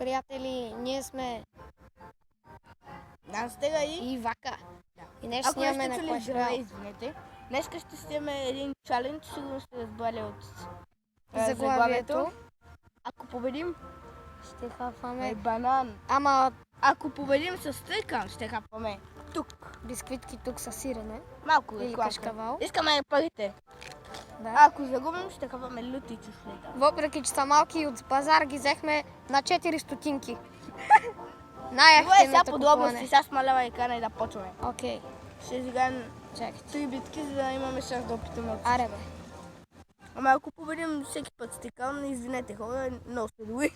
приятели, ние сме Данстера и Вака. Да. И днес Ако снимаме сте на чули Clash здраве, Royale. извинете. Днеска ще снимаме един чалендж, сигурно сте разбрали от Заглавието. Ако победим, Ще хапваме. банан. Ама Ако победим с тъйкан, ще хапваме тук. бисквитки тук са сирене. Малко Или рекламка. кашкавал. Искаме парите. Да. Ако загубим, ще хапваме люти чушлета. Въпреки, че са малки и от пазар ги взехме на 4 стотинки. Това е сега Най-ефтиното подробности, купуване. сега смалява екрана и да почваме. Окей, Ще изиграем чакайте. 3 битки, за да имаме шанс да опитаме от Аре бе. Ама ако победим всеки път стикам, извинете хора, много сте добри.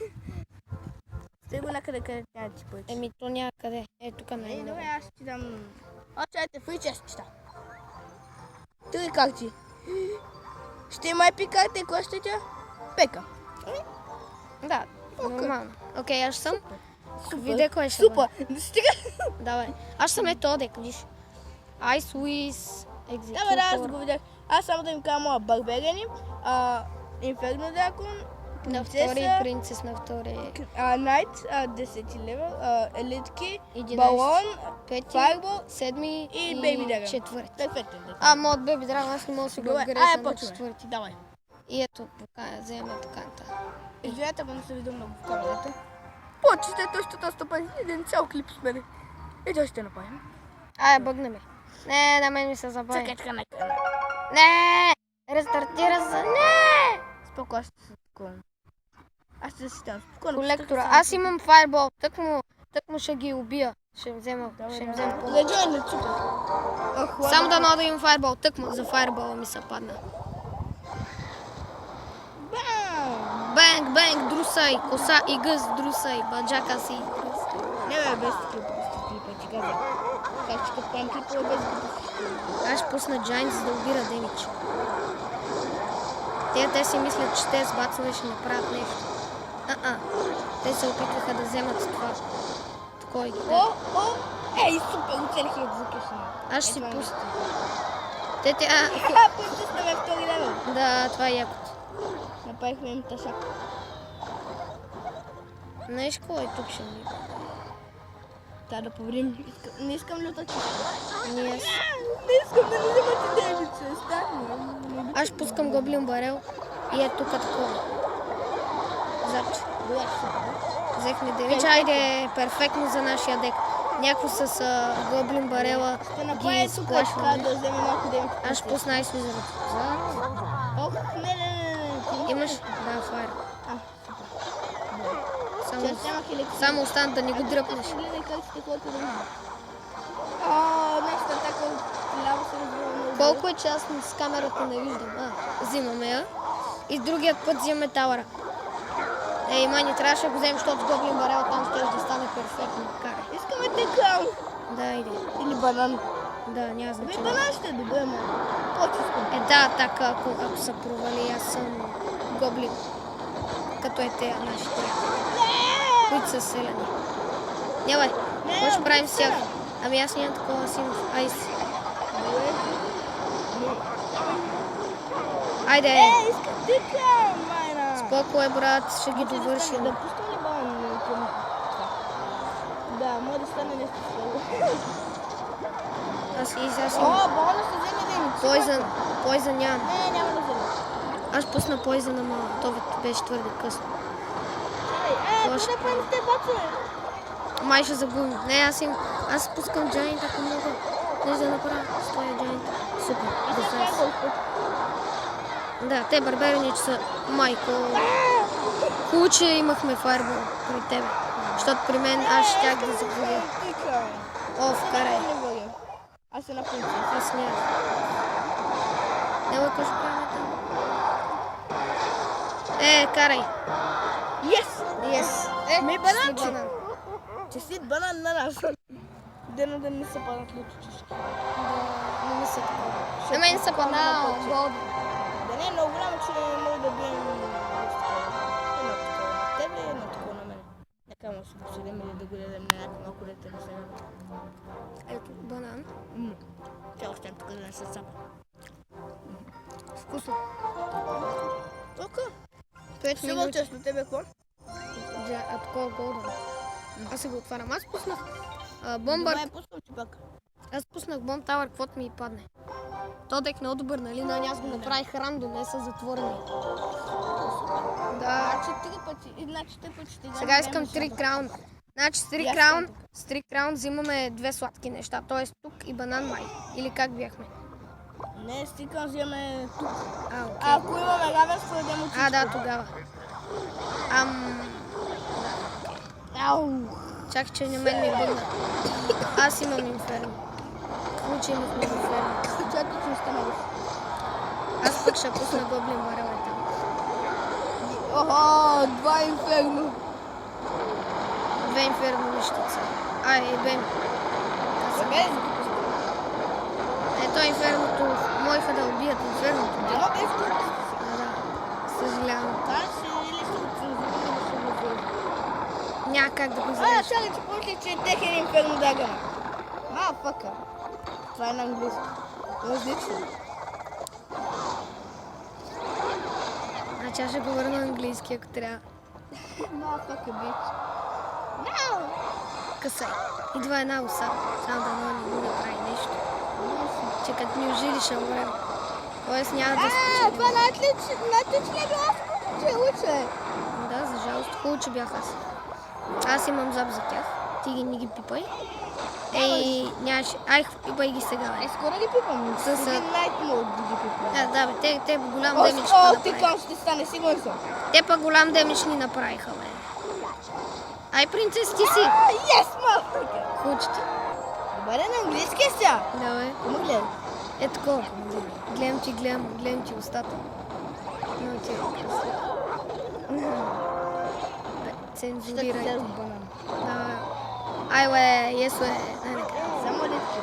Сте го някъде, където няма ти парите. Еми то някъде. Е, тук не е. Добре, аз ще ти дам... Чайте, фри честчета. 3 карти. Ще има епик карта и кой ще тя? Пека. Да, нормално. Окей, аз съм. Супер. Видя кой ще Супер. Стига. Давай. Аз съм методик, виж. Ice Wiz, Да, аз го Executor. видях. Аз само да им кажа моя Барберени, Инферно Дракон, На втори принцес, на втори Найт, 10 левел, Елитки, 11, Балон, пети, Файрбол седми и Бейби Драгон. четвърти. Перфектен. Моят Бейби Драгон, аз не мога да си го Добре, вгреша на почваме. четвърти. Давай. И ето, вземем поканата. Извинете, ако не се вижда много в камерата. Почите точно стопани един цял клип с мене. И той ще направим. Бъгна ме. Не, на мен ми се забави. Чакай, така нека. Не! Рестартира се. Не! Спокойно, ще се спокойно. Аз ще си там спокойно. Колектора. Аз имам файрбол. Тък му ще ги убия. Ще взема по. Реджойне, супер. Само да мога да имам файрбол. Тък му за файрбола ми се падна. Бенг, бенг, друсай, коса и гъс, друсай, баджака си. Не бе, без такива клипа, ти казах. Как ще купам клипа без клипа? Аз ще пусна Giant, за да убира демидж. Те си мислят, че те с бацове ще направят нещо. Те се опитваха да вземат това. Такой. Ей, супер, оцелих екзекюшн. Аз ще си пусна. Пуснахме втори левел. Да, това е якото. Направихме им тъшак. Знаеш кой тук ще ми? Трябва да победим. Не искам люта чиста. Ние. Не искам да не вземате демидж. Стани. Аз ще пускам гоблин барел и е тук такова. Заче. Добре, супер. Взехме демидж. Айде, перфектно за нашия дек. Някой с гоблин барела Ще ги направя тук, трябва сплашва. да вземе малко демидж. Аз ще пусна Ice Wizard. Ох, не. Имаш? Да, файр. Само Само остана да не го дръпнеш. гледай как ще ходите да няма. Нещо така ляво се развива много. Колко е частно с камерата не виждам. Взимаме я. И другият път взимаме тауъра. Ей, мани, трябваше да го вземем, защото гоблин барел там ще да стане перфектно. Карай. Искаме текал. Да, иде. Или банан. Да, няма значение. Банан ще е добре, ма. По-чисто. Да, така, ако се провали, аз съм гоблин. Като е те нашите, които са селени. Нямай, какво ще правим с тях? Ами аз нямам такова, си имам айс. Айде! Искам текал, майна. Споко е, брат, ще ги довършим. Да пускам ли банан към това? Да, може да стане нещо слабо. Аз Бона ще вземе демидж. Пойзън нямам. Не, няма да вземе. Аз пусна Пойзън, ама това беше твърде късно. Да правим с те бацове. Май ще загубим. Не, аз пускам Giant, ако мога. Не да направя с този Giant. Супер, дефенс. Да, те барберини, че са майко. Хубаво, че имахме файрбол при тебе. Защото при мен аз щях да загубя. Вкарай. Аз се напълня. Аз няма. Няма какво ще правим там. Карай. Yes. Ми бананче. банан. Честит банан на нас. Дено да не се падат луточишки. Не ми се такова. На мен са банал, голди. Да не е много голямо, че не мога да бием едно такова на тебе и едно такова на мен. Нека му се поседем или да го дадем на някакво малко дете на сега. Ето, банан. Тя още тук да не се цапа. Вкусно. Ока. 5 Ще го минути. честно тебе какво? такова голден. Аз си го отварям. Аз пуснах бомбър. Добре, пускам ти пак. Аз пуснах бомб тавър, каквото ми падне. То дек много добър, нали? Аз го направих рандом, не са затворени. Да. Значи три пъти ще Сега искам 3 краун. Значи с 3 краун взимаме 2 сладки неща. Т.е. тук и банан май. Или как бяхме? Не, стикам вземаме тук. Окей. Ако имаме равенство, идем от всичко. Да, тогава. Ау! Чакай, че на мен ми бъгна. Аз имам инферно. Какво, че имахме инферно? Чакай, че не стана. Аз пък ще пусна гоблин барел там. Охо, 2 инферно. 2 инферно нищица. Бем. Ето инферното. Моеха да убият инферното. Едно без тук. Да. Съжалявам. Да, или ще го Няма как да го А, вземеш. чакай, че помните, че техен инферно дагана. Фака. Това е на английски. Различно. Значи аз ще говоря на английски, ако трябва. Фака, бич. Късай. Идва една оса. Само да не го направи нещо. Че като ни ожили ще умрем. Тоест няма да спечелим. Това най-отлично е било, че уче. Да, за жалост. Хубаво, че бях аз. Аз имам зап за тях. Ти не ги пипай. Нямаше. Пипай ги сега, бе. Скоро ги пипам. С- Един найт мод ги пипам. Да, бе, те голям демидж Ти направиха. там ще стане, сигурен съм. Те пък голям демидж ни направиха, бе. Принцес, ти си. Yes, motherfucker! Хучки. Добре, на английски е сега. Да, бе. Кому гледай? Е такова. Гледам ти устата. Но ти е красиво. Цензурирайте. банан. Да, ес, най-накрая. Само летки.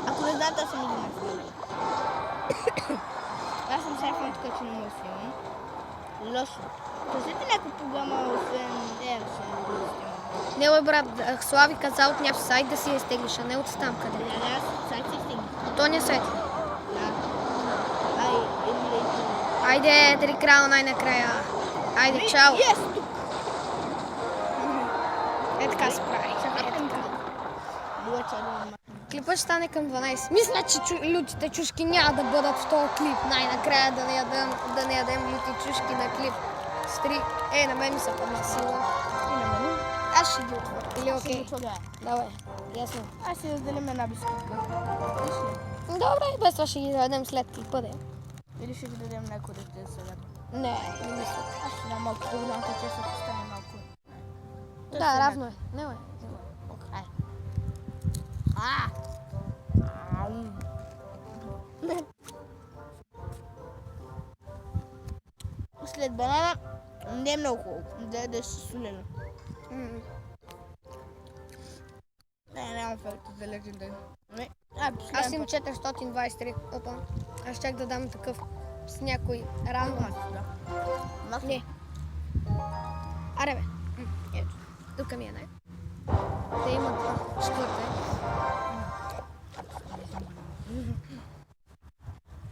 Ако не знаете, аз съм 11. Аз съм шефен, така че не мога да снимам. Лошо. Кажете някаква програма, освен Не, бе, брат, Слави каза от някакъв сайт да си я изтеглиш, а не от там къде. Аз сайт си стигна. То не е сайт. Да. Айде, 3 края най-накрая. Айде, чао. Yes, тук. Е така се прави. Било чао. Клипът ще стане към 12. Мисля, че лютите чушки няма да бъдат в този клип. Най-накрая да не ядем люти чушки на клип. Стри. На мен ми се падна сила. И на мен. Аз ще ги отворя. Или окей? Давай, ясно. Аз си разделим една бисквитка. Добре, без това ще ги дадем след клипа, да. Или ще ги дадем някой дете сега. Не мисля. Аз ще дам малко по-голямата чест, ако стане малко. Да, равно е. Не, бе. Ай. След банана не е много хубаво. Да е солено. Нямам факта за легендарен. Аз имам 423. Опа. Аз щях да дам такъв с някой рандом. Не. Аре, бе. Ето. Тук ми е най. Те имат четвърта.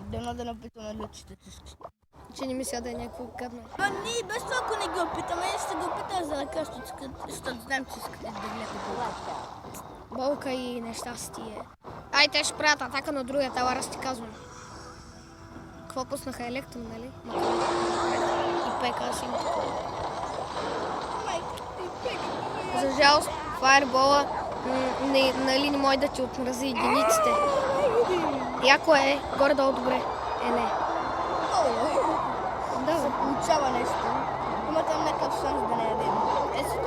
Дано да напитаме лючите чушки. Че не мисля да е някакво гадно. Ние без това, ако не ги опитаме, ще ги опитаме за ръка, защото знаем, че искате да гледате болка. Болка и нещастие. Те ще правят атака на другия тавар, аз ти казвам. Какво пуснаха Електро, нали? И Пека, аз им такова. За жалост, фаербола нали не може да ти отмрази единиците. Яко е, горе-долу добре. Не. Да, се получава нещо. Има там някакъв шанс да не ядем.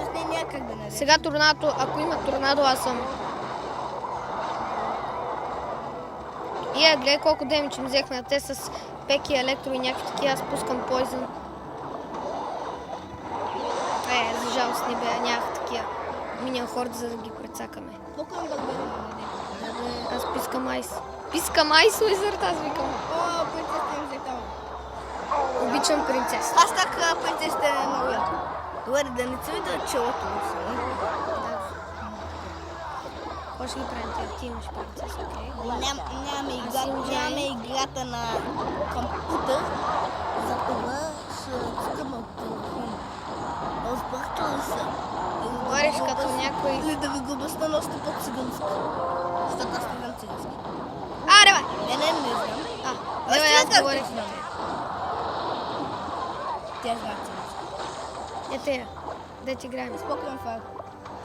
С не някак да не ядем. сега торнадо, ако има торнадо, аз съм. Гледай колко демидж ми взехме, а те с Пеки, Електро и някакви такива, аз пускам Poison. За жалост не бе, нямах такива минион хорди, за да ги прецакаме. Колко им барбарина? Аз пискам айс. Пискам айс, Уизърд, аз викам. Принцесата им взета. Обичам принцеса. Аз така принцесата е много яко. Добре, да не се видя челото. Какво ще ги правим? Ти имаш принцеса, окей? Нямаме играта на компютър. За това ще цъкаме от телефон. Разбрахте ли се? Говориш като някой... Или да ви го обясня на още по-цигански. Защото аз не знам цигански. Аре, бе! Не знам. Давай, аз говорих. Тя знае цигански. Не те, да ти играем. Спокойно файл.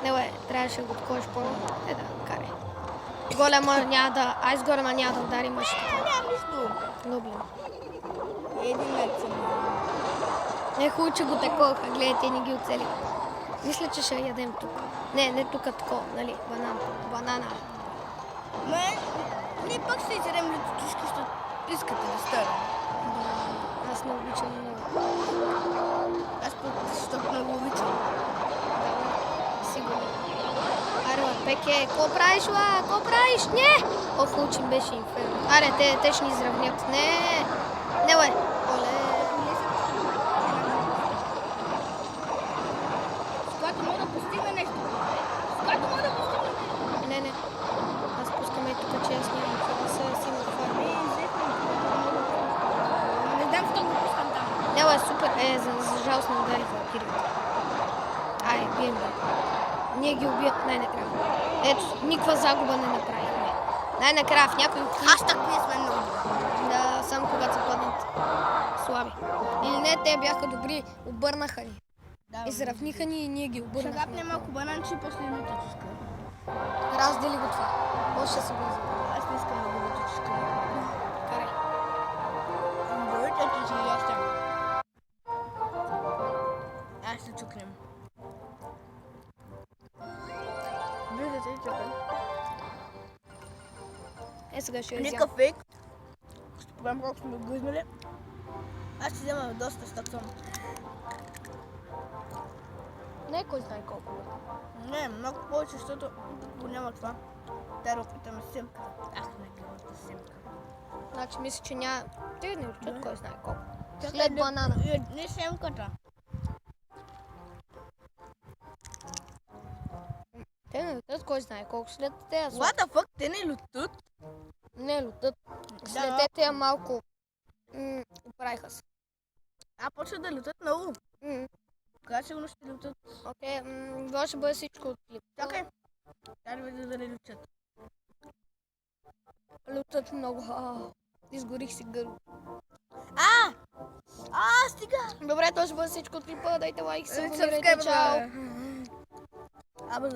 Не, бе, трябваше да го такова по... Да, карай. Голема няма да... Ай, с голема няма да ударим мъжите. Нямам нищо. Но, блин. Един меч съм. Не е хубаво, че го такова. Гледай, те не ги оцелиха. Мисля, че ще ядем тук. Не тук такова, нали? Банана. Ние пак ще изядем летотишки, защото искате да стане. Да, аз не обичам много. Аз пък, защото много обичам. Да, сигурно. Аре, Пеке, какво правиш, ла? Какво правиш? Не! Ох, учим беше инферно. Аре, те ще ни изравнят. Не, бе. Оле. С което мога да постигна нещо. С което мога да постигна нещо. Не. Аз пускаме и тук, че аз нямам това се си на това. Не знам, защо го пускам там. Не, бе, супер. За жалост не удариха кирилите. Ай, бием ги. Ние ги убият най-накрая. Ето, никаква загуба не направихме. Най-накрая в някой... Аз так ние сме много добри. Да, само когато се паднат слаби. Или не, те бяха добри, обърнаха ни. Да, Изравниха ни и ние ги ще обърнахме. гапне малко бананче и после лютичка. Раздели го това. После ще се го изравня. Аз не искам да го лютичка. Карай. Борите си и още. Аз ще чукнем. Виждате и чукнем. Сега ще я Никакъв фейк. Ще правим колко сме го измели. Аз ще взема доста стаксон. Не кой знае колко. Не, много повече, защото го няма това. Дай да опитаме симка. Ах, не гледате симка. Значи мисля, че няма... Те не учат кой знае колко. Чакай, След банана. Не семката. Те не лутат кой знае колко. След те What the fuck? Те не лютат? не лутат. След Да. те малко оправиха се. Почва да лютат много. Кога сигурно ще лютат? Окей, това ще бъде всичко от клип. Чакай. Дай да видя дали лютат. Лутат много. Изгорих си гърло. Стига! Добре, това ще бъде всичко от клипа. Дайте лайк, се Subscribe, абонирайте. Чао! Абе,